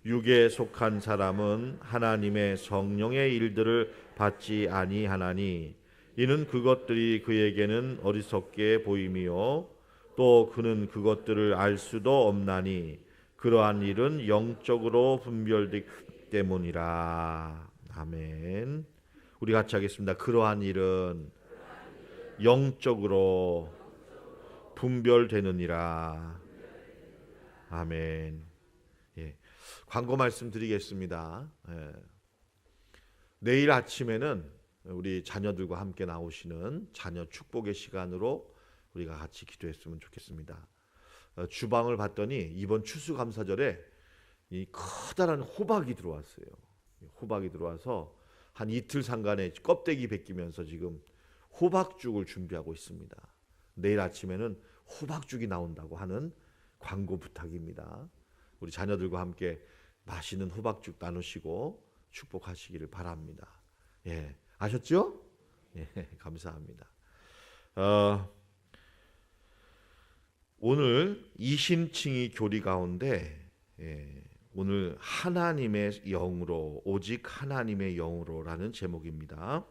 육에 속한 사람은 하나님의 성령의 일들을 받지 아니하나니 이는 그것들이 그에게는 어리석게 보임이요 또 그는 그것들을 알 수도 없나니 그러한 일은 영적으로 분별되기 때문이라. 아멘. 우리 같이 하겠습니다. 그러한 일은 영적으로 분별되느니라. 아멘. 예. 광고 말씀드리겠습니다. 예. 내일 아침에는 우리 자녀들과 함께 나오시는 자녀 축복의 시간으로 우리가 같이 기도했으면 좋겠습니다. 주방을 봤더니 이번 추수감사절에 이 커다란 호박이 들어왔어요. 호박이 들어와서 한 이틀 상간에 껍데기 벗기면서 지금 호박죽을 준비하고 있습니다. 내일 아침에는 호박죽이 나온다고 하는 광고 부탁입니다. 우리 자녀들과 함께 맛있는 호박죽 나누시고 축복하시기를 바랍니다. 예, 아셨죠? 예, 감사합니다. 오늘 이심칭의 교리 가운데 오늘 하나님의 영으로, 오직 하나님의 영으로라는 제목입니다.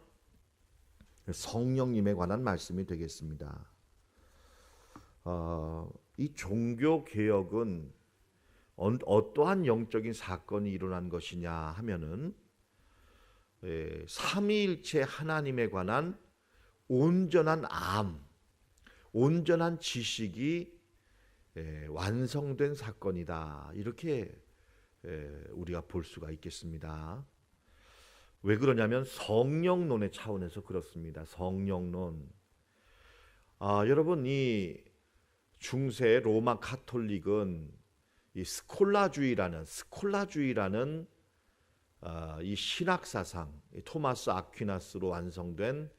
성령님에 관한 말씀이 되겠습니다. 이 종교 개혁은 어떠한 영적인 사건이 일어난 것이냐 하면은 삼위일체 하나님에 관한 온전한 온전한 지식이 완성된 사건이다. 이렇게 우리가 볼 수가 있겠습니다. 왜 그러냐면 성령론의 차원에서 그렇습니다. 성령론. 여러분, 이 중세 로마 카톨릭은 이 스콜라주의라는 이 신학 사상, 토마스 아퀴나스로 완성된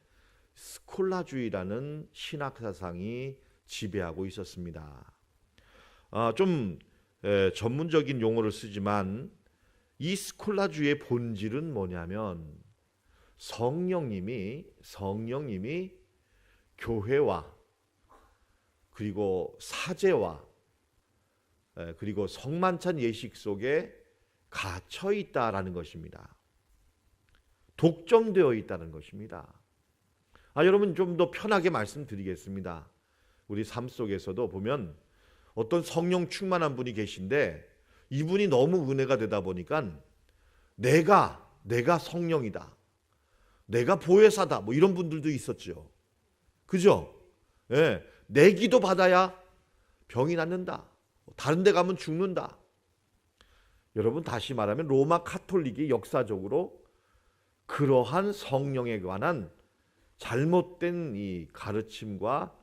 스콜라주의라는 신학 사상이 지배하고 있었습니다. 좀 전문적인 용어를 쓰지만 이 스콜라주의의 본질은 뭐냐면 성령님이 교회와 그리고 사제와 그리고 성만찬 예식 속에 갇혀 있다라는 것입니다. 독점되어 있다는 것입니다. 여러분, 좀 더 편하게 말씀드리겠습니다. 우리 삶 속에서도 보면 어떤 성령 충만한 분이 계신데 이분이 너무 은혜가 되다 보니까 내가 성령이다, 내가 보혜사다, 뭐 이런 분들도 있었죠. 그죠? 예, 내 기도 받아야 병이 낫는다, 다른 데 가면 죽는다. 여러분, 다시 말하면 로마 카톨릭이 역사적으로 그러한 성령에 관한 잘못된 이 가르침과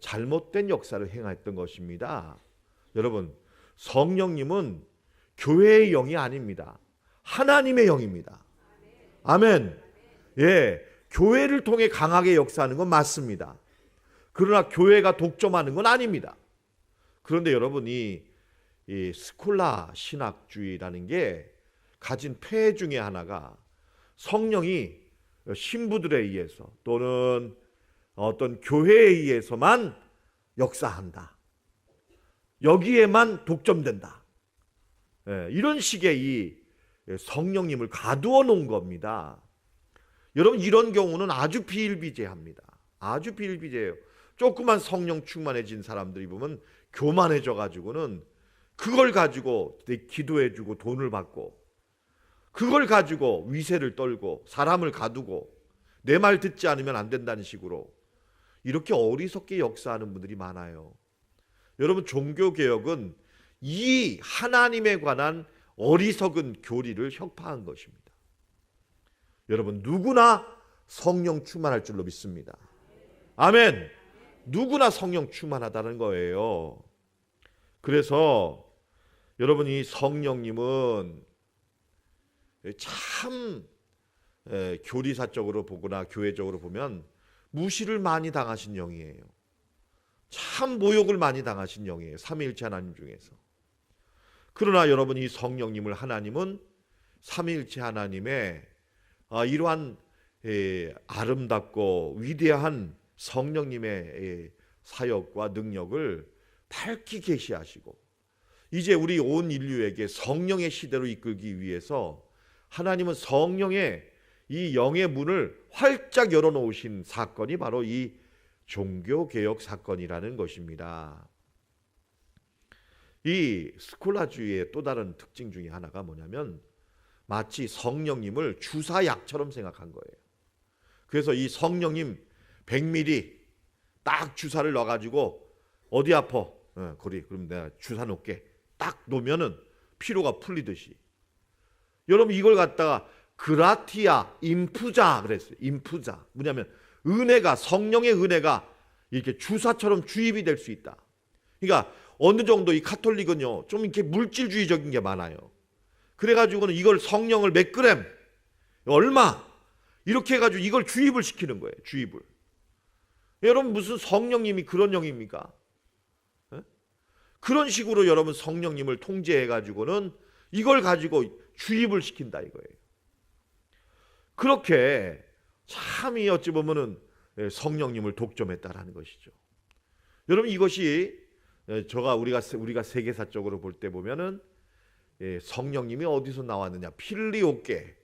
잘못된 역사를 행했던 것입니다. 여러분, 성령님은 교회의 영이 아닙니다. 하나님의 영입니다. 아멘. 예, 교회를 통해 강하게 역사하는 건 맞습니다. 그러나 교회가 독점하는 건 아닙니다. 그런데 여러분이 이 스콜라 신학주의라는 게 가진 폐해 중에 하나가 성령이 신부들에 의해서 또는 어떤 교회에 의해서만 역사한다, 여기에만 독점된다, 이런 식의 이 성령님을 가두어 놓은 겁니다. 여러분, 이런 경우는 아주 비일비재합니다. 아주 비일비재해요. 조그만 성령 충만해진 사람들이 보면 교만해져 가지고는 그걸 가지고 기도해주고 돈을 받고, 그걸 가지고 위세를 떨고 사람을 가두고 내 말 듣지 않으면 안 된다는 식으로 이렇게 어리석게 역사하는 분들이 많아요. 여러분, 종교개혁은 이 하나님에 관한 어리석은 교리를 혁파한 것입니다. 여러분, 누구나 성령 충만할 줄로 믿습니다. 아멘. 누구나 성령 충만하다는 거예요. 그래서 여러분, 이 성령님은 참 교리사적으로 보거나 교회적으로 보면 무시를 많이 당하신 영이에요. 참 모욕을 많이 당하신 영이에요. 삼위일체 하나님 중에서. 그러나 여러분, 이 성령님을 하나님은 삼위일체 하나님의 이러한 아름답고 위대한 성령님의 사역과 능력을 밝히 계시하시고 이제 우리 온 인류에게 성령의 시대로 이끌기 위해서 하나님은 성령의 이 영의 문을 활짝 열어놓으신 사건이 바로 이 종교개혁 사건이라는 것입니다. 이 스콜라주의의 또 다른 특징 중에 하나가 뭐냐면 마치 성령님을 주사약처럼 생각한 거예요. 그래서 이 성령님 100ml 딱 주사를 넣어가지고 어디 아파? 거리. 그럼 내가 주사 놓게. 딱 놓으면은 피로가 풀리듯이. 여러분 이걸 갖다가 그라티아 인푸자 그랬어요. 인푸자. 뭐냐면 은혜가, 성령의 은혜가 이렇게 주사처럼 주입이 될 수 있다. 그러니까 어느 정도 이 카톨릭은요 좀 이렇게 물질주의적인 게 많아요. 그래가지고는 이걸 성령을 몇 그램 얼마 이렇게 해가지고 이걸 주입을 시키는 거예요. 주입을. 여러분 무슨 성령님이 그런 영입니까? 그런 식으로 여러분 성령님을 통제해가지고는 이걸 가지고 주입을 시킨다 이거예요. 그렇게 참이 어찌 보면은 성령님을 독점했다라는 것이죠. 여러분 이것이 우리가 세계사적으로 볼 때 보면은 성령님이 어디서 나왔느냐? 필리오께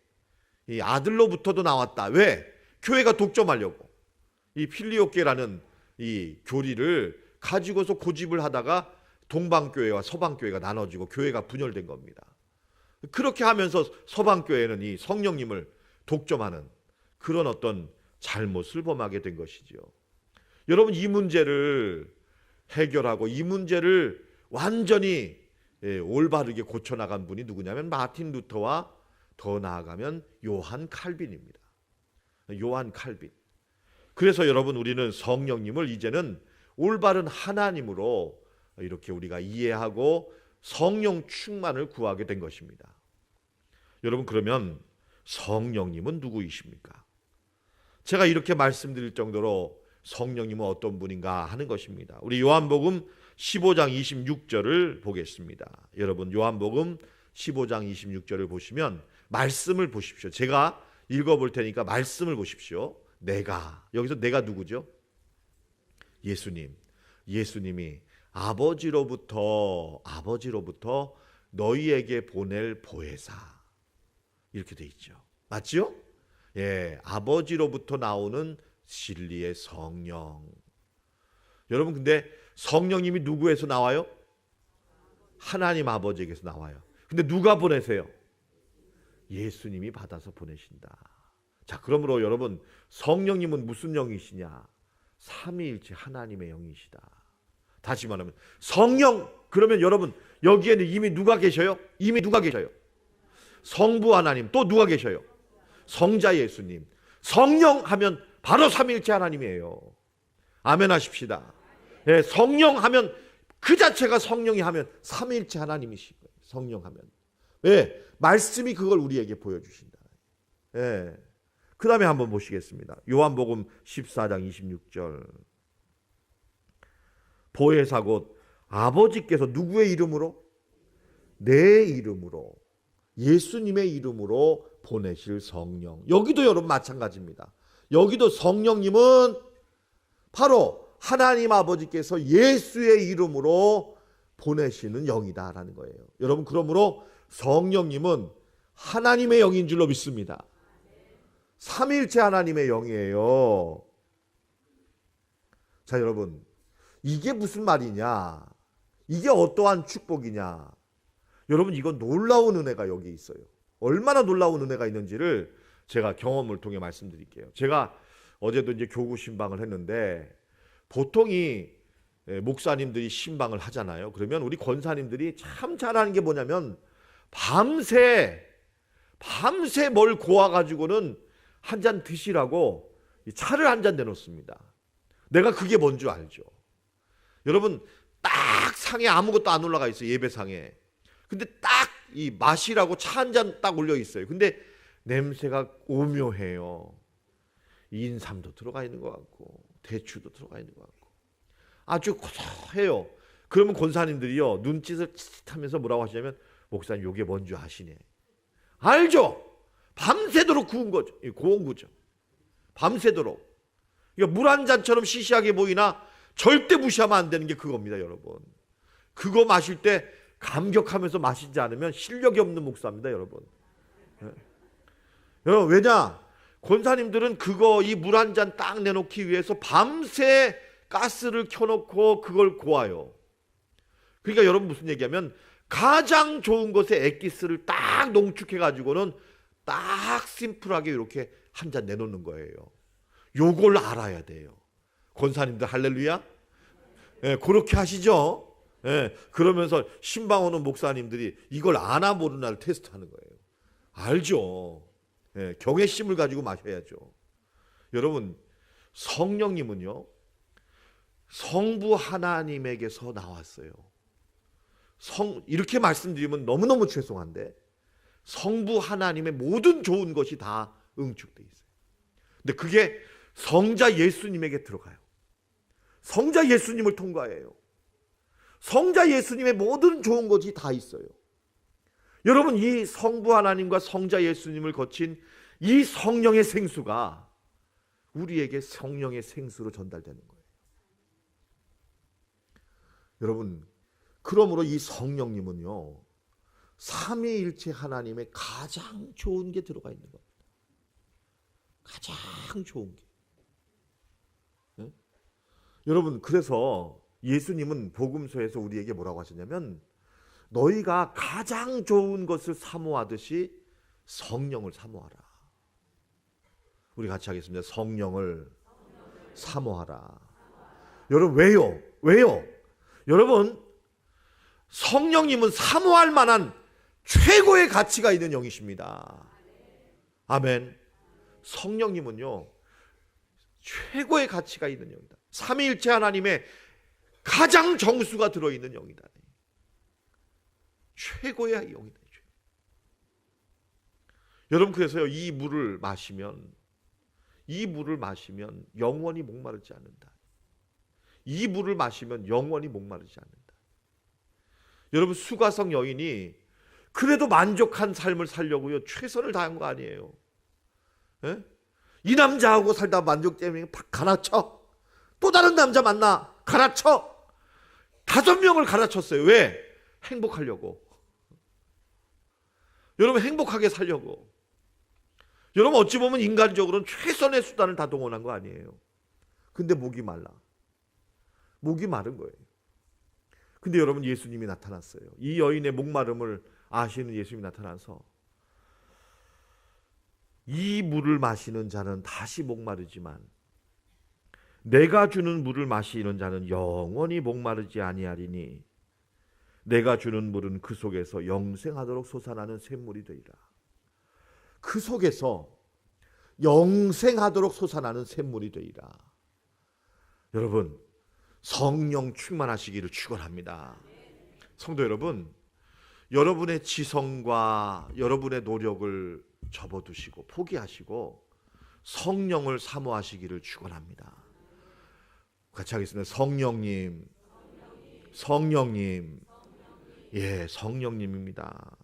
이 아들로부터도 나왔다. 왜? 교회가 독점하려고. 이 필리오께라는 이 교리를 가지고서 고집을 하다가 동방교회와 서방교회가 나눠지고 교회가 분열된 겁니다. 그렇게 하면서 서방교회는 이 성령님을 독점하는 그런 어떤 잘못을 범하게 된 것이죠. 여러분 이 문제를 해결하고 이 문제를 완전히 올바르게 고쳐나간 분이 누구냐면 마틴 루터와 더 나아가면 요한 칼빈입니다. 요한 칼빈. 그래서 여러분 우리는 성령님을 이제는 올바른 하나님으로 이렇게 우리가 이해하고 성령 충만을 구하게 된 것입니다. 여러분 그러면 성령님은 누구이십니까? 제가 이렇게 말씀드릴 정도로 성령님은 어떤 분인가 하는 것입니다. 우리 요한복음 15장 26절을 보겠습니다. 여러분 요한복음 15장 26절을 보시면 말씀을 보십시오. 제가 읽어볼 테니까 말씀을 보십시오. 여기서 내가 누구죠? 예수님. 예수님이 아버지로부터 너희에게 보낼 보혜사 이렇게 돼 있죠. 맞죠? 예, 아버지로부터 나오는 진리의 성령. 여러분 근데 성령님이 누구에서 나와요? 하나님 아버지에게서 나와요. 근데 누가 보내세요? 예수님이 받아서 보내신다. 자, 그러므로 여러분 성령님은 무슨 영이시냐? 삼위일체 하나님의 영이시다. 다시 말하면 성령, 그러면 여러분 여기에는 이미 누가 계셔요? 이미 누가 계셔요? 성부 하나님, 또 누가 계셔요? 성자 예수님. 성령 하면 바로 삼위일체 하나님이에요. 아멘 하십시다. 예, 성령 하면 그 자체가 성령이 하면 삼위일체 하나님이신 거예요. 성령 하면. 예, 말씀이 그걸 우리에게 보여주신다. 예. 그 다음에 한번 보시겠습니다. 요한복음 14장 26절. 보혜사 곧 아버지께서 누구의 이름으로? 내 이름으로, 예수님의 이름으로 보내실 성령. 여기도 여러분 마찬가지입니다. 여기도 성령님은 바로 하나님 아버지께서 예수의 이름으로 보내시는 영이다라는 거예요. 여러분 그러므로 성령님은 하나님의 영인 줄로 믿습니다. 삼위일체 하나님의 영이에요. 자, 여러분 이게 무슨 말이냐? 이게 어떠한 축복이냐? 여러분 이건 놀라운 은혜가 여기 있어요. 얼마나 놀라운 은혜가 있는지를 제가 경험을 통해 말씀드릴게요. 제가 어제도 이제 교구 신방을 했는데 보통이 목사님들이 신방을 하잖아요. 그러면 우리 권사님들이 참 잘하는 게 뭐냐면 밤새 뭘 고아가지고는 한 잔 드시라고 차를 한 잔 내놓습니다. 내가 그게 뭔 줄 알죠. 여러분 딱 상에 아무것도 안 올라가 있어요. 예배상에. 근데 딱 이 마시라고 차 한 잔 딱 올려 있어요. 근데 냄새가 오묘해요. 인삼도 들어가 있는 것 같고 대추도 들어가 있는 것 같고 아주 고소해요. 그러면 권사님들이요 눈짓을 하면서 뭐라고 하시냐면 목사님 요게 뭔지 아시네. 알죠? 밤새도록 구운 거죠. 고운 거죠. 밤새도록. 그러니까 물 한 잔처럼 시시하게 보이나 절대 무시하면 안 되는 게 그겁니다, 여러분. 그거 마실 때 감격하면서 마시지 않으면 실력이 없는 목사입니다, 여러분. 예. 여러분, 왜냐? 권사님들은 이 물 한 잔 딱 내놓기 위해서 밤새 가스를 켜놓고 그걸 고아요. 그러니까 여러분, 무슨 얘기하면 가장 좋은 것에 액기스를 딱 농축해 가지고는 딱 심플하게 이렇게 한 잔 내놓는 거예요. 요걸 알아야 돼요. 권사님들 할렐루야. 예, 그렇게 하시죠. 예, 그러면서 신방 오는 목사님들이 이걸 아나 모르나를 테스트하는 거예요. 알죠. 예, 경외심을 가지고 마셔야죠. 여러분, 성령님은요, 성부 하나님에게서 나왔어요. 이렇게 말씀드리면 너무너무 죄송한데 성부 하나님의 모든 좋은 것이 다 응축돼 있어요. 근데 그게 성자 예수님에게 들어가요. 성자 예수님을 통과해요. 성자 예수님의 모든 좋은 것이 다 있어요. 여러분, 이 성부 하나님과 성자 예수님을 거친 이 성령의 생수가 우리에게 성령의 생수로 전달되는 거예요. 여러분, 그러므로 이 성령님은요, 삼위일체 하나님의 가장 좋은 게 들어가 있는 겁니다. 가장 좋은 게. 네? 여러분, 그래서 예수님은 복음서에서 우리에게 뭐라고 하셨냐면 너희가 가장 좋은 것을 사모하듯이 성령을 사모하라. 우리 같이 하겠습니다. 성령을 사모하라. 여러분, 왜요? 왜요? 여러분, 성령님은 사모할 만한 최고의 가치가 있는 영이십니다. 아멘. 성령님은요, 최고의 가치가 있는 영이다. 삼위일체 하나님의 가장 정수가 들어있는 영이다. 최고의 영이다. 여러분, 그래서요, 이 물을 마시면 영원히 목마르지 않는다. 이 물을 마시면 영원히 목마르지 않는다. 여러분, 수가성 여인이 그래도 만족한 삶을 살려고요, 최선을 다한 거 아니에요. 예? 이 남자하고 살다 만족 때문에 팍 갈아쳐. 또 다른 남자 만나. 갈아쳐. 5명을 갈아쳤어요. 왜? 행복하려고. 여러분, 행복하게 살려고. 여러분, 어찌 보면 인간적으로는 최선의 수단을 다 동원한 거 아니에요. 근데 목이 말라. 목이 마른 거예요. 근데 여러분, 예수님이 나타났어요. 이 여인의 목마름을 아시는 예수님이 나타나서 이 물을 마시는 자는 다시 목마르지만 내가 주는 물을 마시는 자는 영원히 목마르지 아니하리니 내가 주는 물은 그 속에서 영생하도록 솟아나는 샘물이 되리라. 그 속에서 영생하도록 솟아나는 샘물이 되리라. 여러분, 성령 충만하시기를 축원합니다. 성도 여러분, 여러분의 지성과 여러분의 노력을 접어두시고 포기하시고 성령을 사모하시기를 축원합니다. 같이 하겠습니다. 성령님, 성령님, 예, 성령님입니다.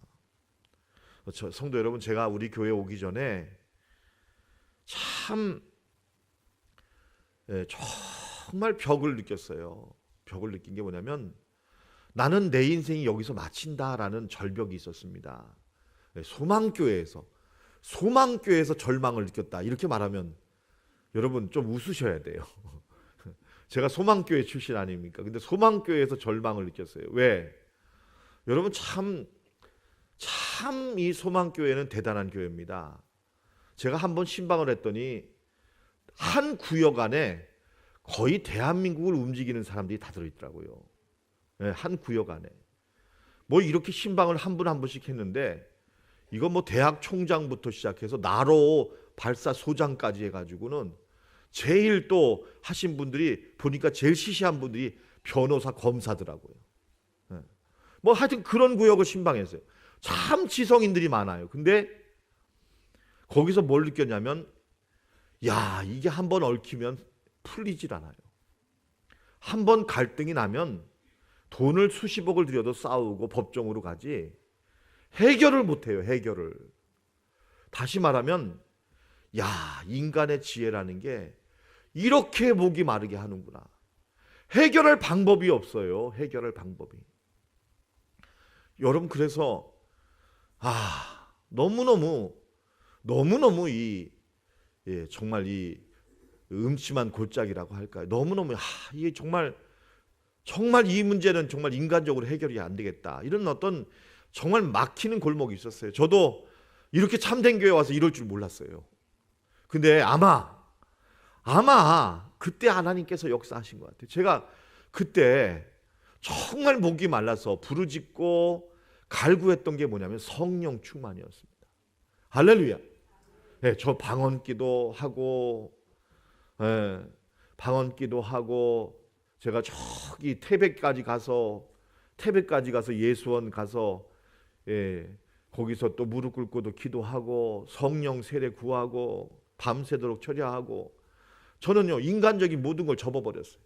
성도 여러분, 제가 우리 교회 오기 전에 참 정말 벽을 느꼈어요. 벽을 느낀 게 뭐냐면 나는 내 인생이 여기서 마친다라는 절벽이 있었습니다. 소망교회에서 절망을 느꼈다, 이렇게 말하면 여러분 좀 웃으셔야 돼요. 제가 소망교회 출신 아닙니까? 근데 소망교회에서 절망을 느꼈어요. 왜? 여러분, 참 이 소망교회는 대단한 교회입니다. 제가 한번 신방을 했더니 한 구역 안에 거의 대한민국을 움직이는 사람들이 다 들어있더라고요. 네, 한 구역 안에. 뭐 이렇게 신방을 한 분 한 분씩 했는데 이거 뭐 대학 총장부터 시작해서 나로 발사소장까지 해가지고는 제일 또 하신 분들이 보니까 제일 시시한 분들이 변호사, 검사더라고요. 네. 뭐 하여튼 그런 구역을 신방했어요. 참 지성인들이 많아요. 근데 거기서 뭘 느꼈냐면, 야, 이게 한번 얽히면 풀리질 않아요. 한번 갈등이 나면 돈을 수십억을 들여도 싸우고 법정으로 가지 해결을 못해요. 해결을. 다시 말하면, 야, 인간의 지혜라는 게 이렇게 목이 마르게 하는구나. 해결할 방법이 없어요. 해결할 방법이. 여러분 그래서 너무너무 정말 이 음침한 골짜기라고 할까요? 너무너무 이게 정말 이 문제는 정말 인간적으로 해결이 안 되겠다. 이런 어떤 정말 막히는 골목이 있었어요. 저도 이렇게 참된 교회 와서 이럴 줄 몰랐어요. 근데 아마 그때 하나님께서 역사하신 것 같아요. 제가 그때 정말 목이 말라서 부르짖고 갈구했던 게 뭐냐면 성령 충만이었습니다. 할렐루야. 네, 저 방언기도 하고 제가 저기 태백까지 가서 예수원 가서 거기서 또 무릎 꿇고도 기도하고 성령 세례 구하고 밤새도록 철야하고 저는요 인간적인 모든 걸 접어버렸어요.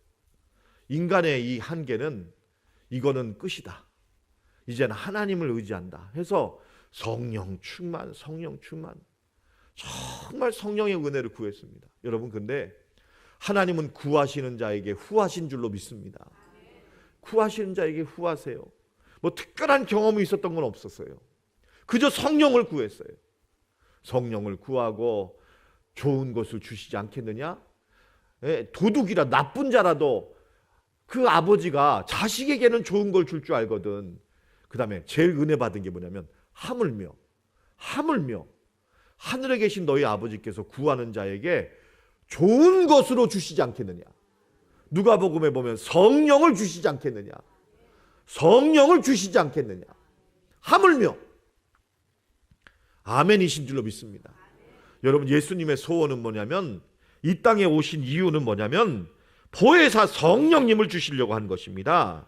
인간의 이 한계는 이거는 끝이다. 이제는 하나님을 의지한다 해서 성령 충만 정말 성령의 은혜를 구했습니다. 여러분 근데 하나님은 구하시는 자에게 후하신 줄로 믿습니다. 구하시는 자에게 후하세요. 뭐 특별한 경험이 있었던 건 없었어요. 그저 성령을 구했어요. 성령을 구하고 좋은 것을 주시지 않겠느냐? 도둑이라 나쁜 자라도 그 아버지가 자식에게는 좋은 걸 줄 줄 알거든. 그 다음에 제일 은혜 받은 게 뭐냐면 하물며 하늘에 계신 너희 아버지께서 구하는 자에게 좋은 것으로 주시지 않겠느냐. 누가복음에 보면 성령을 주시지 않겠느냐. 하물며 아멘이신 줄로 믿습니다. 여러분 예수님의 소원은 뭐냐면 이 땅에 오신 이유는 뭐냐면 보혜사 성령님을 주시려고 한 것입니다.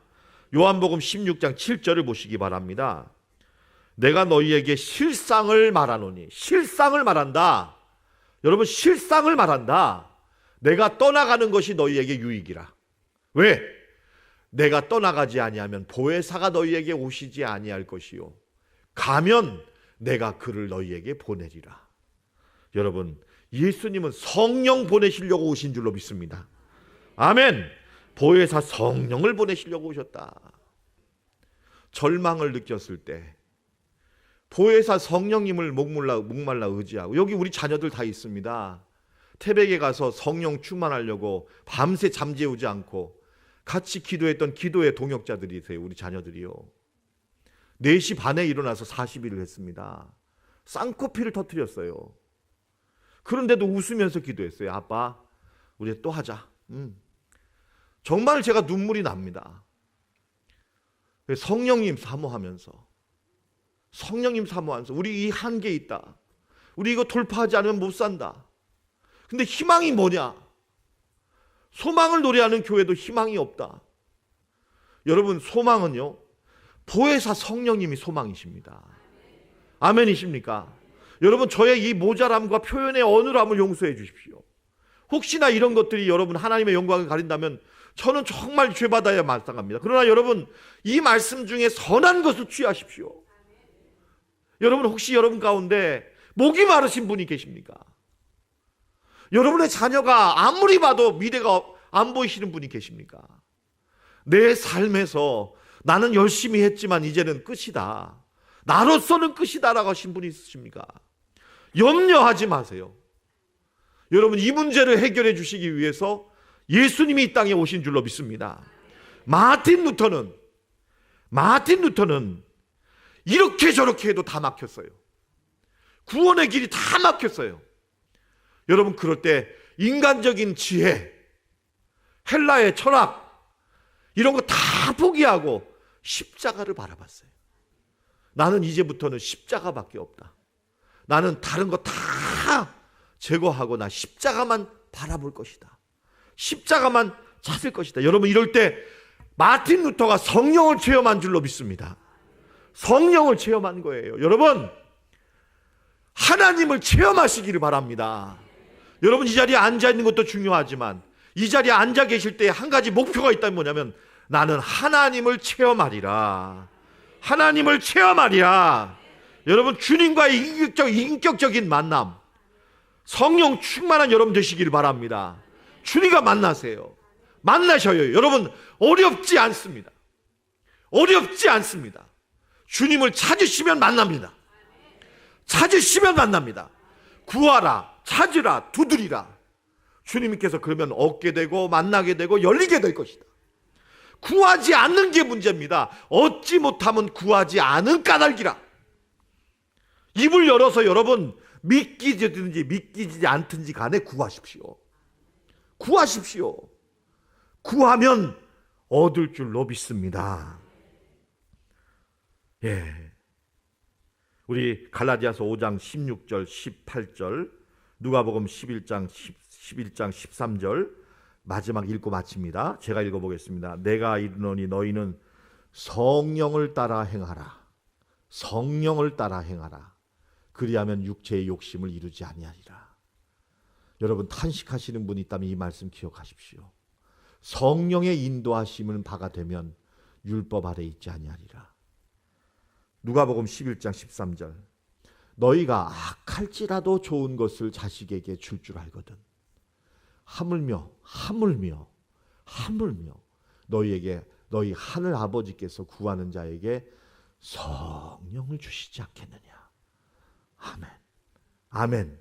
요한복음 16장 7절을 보시기 바랍니다. 내가 너희에게 실상을 말하노니 실상을 말한다. 여러분 실상을 말한다. 내가 떠나가는 것이 너희에게 유익이라. 왜? 내가 떠나가지 아니하면 보혜사가 너희에게 오시지 아니할 것이요 가면 내가 그를 너희에게 보내리라. 여러분 예수님은 성령 보내시려고 오신 줄로 믿습니다. 아멘. 보혜사 성령을 보내시려고 오셨다. 절망을 느꼈을 때 보혜사 성령님을 목말라 의지하고 여기 우리 자녀들 다 있습니다. 태백에 가서 성령 충만하려고 밤새 잠재우지 않고 같이 기도했던 기도의 동역자들이세요. 우리 자녀들이요. 4시 반에 일어나서 40일을 했습니다. 쌍코피를 터뜨렸어요. 그런데도 웃으면서 기도했어요. 아빠 우리 또 하자. 정말 제가 눈물이 납니다. 성령님 사모하면서 우리 이 한계 있다. 우리 이거 돌파하지 않으면 못 산다. 근데 희망이 뭐냐? 소망을 노래하는 교회도 희망이 없다. 여러분 소망은요 보혜사 성령님이 소망이십니다. 아멘이십니까? 여러분 저의 이 모자람과 표현의 어눌함을 용서해 주십시오. 혹시나 이런 것들이 여러분 하나님의 영광을 가린다면 저는 정말 죄받아야 마땅합니다. 그러나 여러분 이 말씀 중에 선한 것을 취하십시오. 여러분 혹시 여러분 가운데 목이 마르신 분이 계십니까? 여러분의 자녀가 아무리 봐도 미래가 안 보이시는 분이 계십니까? 내 삶에서 나는 열심히 했지만 이제는 끝이다. 나로서는 끝이다라고 하신 분이 있으십니까? 염려하지 마세요. 여러분 이 문제를 해결해 주시기 위해서 예수님이 이 땅에 오신 줄로 믿습니다. 마틴 루터는 이렇게 저렇게 해도 다 막혔어요. 구원의 길이 다 막혔어요. 여러분 그럴 때 인간적인 지혜, 헬라의 철학 이런 거 다 포기하고 십자가를 바라봤어요. 나는 이제부터는 십자가밖에 없다. 나는 다른 거 다 제거하고 나 십자가만 바라볼 것이다. 십자가만 찾을 것이다. 여러분 이럴 때 마틴 루터가 성령을 체험한 줄로 믿습니다. 성령을 체험한 거예요. 여러분 하나님을 체험하시기를 바랍니다. 여러분 이 자리에 앉아 있는 것도 중요하지만 이 자리에 앉아 계실 때 한 가지 목표가 있다면 뭐냐면 나는 하나님을 체험하리라. 하나님을 체험하리라. 여러분 주님과의 인격적인 만남, 성령 충만한 여러분 되시기를 바랍니다. 주님과 만나셔요. 여러분 어렵지 않습니다. 주님을 찾으시면 만납니다. 찾으시면 만납니다. 구하라, 찾으라, 두드리라. 주님께서 그러면 얻게 되고 만나게 되고 열리게 될 것이다. 구하지 않는 게 문제입니다. 얻지 못하면 구하지 않은 까닭이라. 입을 열어서 여러분 믿기든지 믿기지 않든지 간에 구하십시오. 구하십시오. 구하면 얻을 줄로 믿습니다. 예. 우리 갈라디아서 5장 16절 18절, 누가복음 11장 13절 마지막 읽고 마칩니다. 제가 읽어보겠습니다. 내가 이르노니 너희는 성령을 따라 행하라. 성령을 따라 행하라. 그리하면 육체의 욕심을 이루지 아니하리라. 여러분 탄식하시는 분이 있다면 이 말씀 기억하십시오. 성령의 인도하심을 바가 되면 율법 아래 있지 아니하리라. 누가복음 11장 13절, 너희가 악할지라도 좋은 것을 자식에게 줄 줄 알거든 하물며 너희에게 너희 하늘 아버지께서 구하는 자에게 성령을 주시지 않겠느냐. 아멘. 아멘.